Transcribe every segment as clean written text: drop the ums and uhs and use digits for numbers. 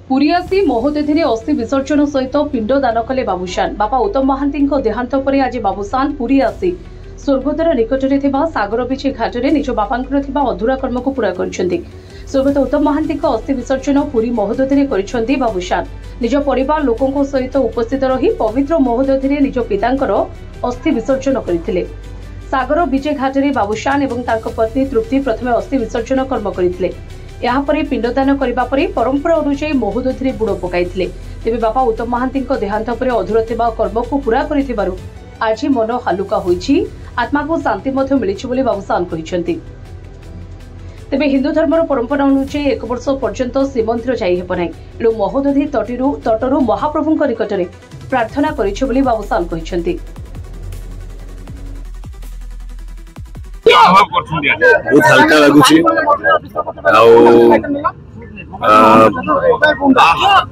पुरी आसी महोदधि अस्थि विसर्जन सहित पिंड दान कले बाबूशान। बापा उत्तम महांती देहांत पर आज बाबूशान पुरी आसी स्वर्गद्वार निकटरे सागर बीच घाटे निज बापांकर अधूरा कर्म को पूरा कर स्वर्गत उत्तम महांती अस्थि विसर्जन पुरी महोदधि कर बाबूशान। निज परिवार लोकों सहित उपस्थित रही पवित्र महोदधि निज पितांकर अस्थि विसर्जन करते। सागर बीजे घाटे बाबूशान एवं पत्नी तृप्ति प्रथमे अस्थि विसर्जन कर्म करते। यापर पिंडदान करने परंपरा अनुसार महोदधि बुड़ पकाई। तेज बापा उत्तम महांती देहांत पर अधूरा कर्म को पूरा कर आज मन हालुका होइछि, आत्मा को शांति मिली बाबूशान कहते। तेज हिंदू धर्मर परंपरा अनुसार 1 वर्ष पर्यंत श्रीमंदिर जाइहेबनाई। एणु महोदधि तटरू महाप्रभु निकट में प्रार्थना कर बाबूशान कहते। बहुत हल्का लगुच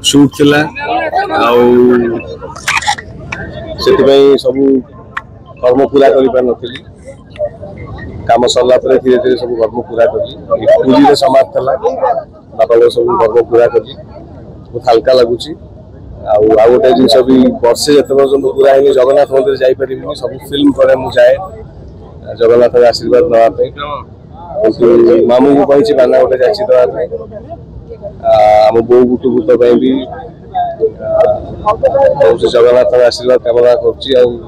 शूट थिला सब कर्म पूरा कर काम सरला धीरे धीरे सब कर्म पूरा करी पूरी समाप्त है बापा सब कर्म पूरा करी बहुत हल्का लगुच गोटे जिन भी वर्षे जिते पर्यटन पूरा है जगन्नाथ मंदिर जापर सब फिल्म पर मुझे जगन्नाथ आशीर्वाद नापी मामू को कही बाना गोटे जाची दवाई आम बो गुटु भूत भी जगन्नाथ आशीर्वाद कामना कर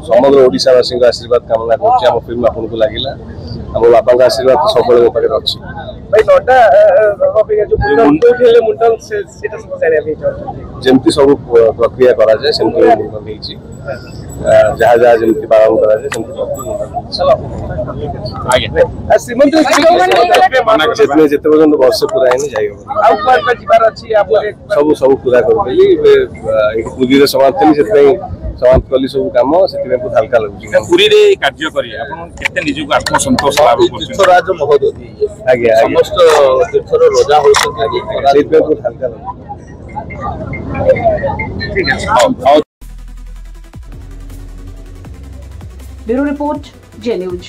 समग्र ओडिशावासी आशीर्वाद कामना कर फिल्म आपन को लगिला आम बापा आशीर्वाद तो सब मो पाखे अच्छी जमती सब प्रक्रिया करा जाए जहाँ जहाँ जमी पालन करा जिते पर्यटन वर्ष पूरा सब सब पूरा कर समाप्त समाप्त कली सब कम से बहुत हल्का लगे पुरी रे कार्य करी आपन केते निज को आत्मसंतोष लाभ करछन तीर्थराज महोदधि आगे समस्त तीर्थर राजा होछन आगे बहुत हल्का लगे। ठीक है। ब्यूरो रिपोर्ट जे न्यूज।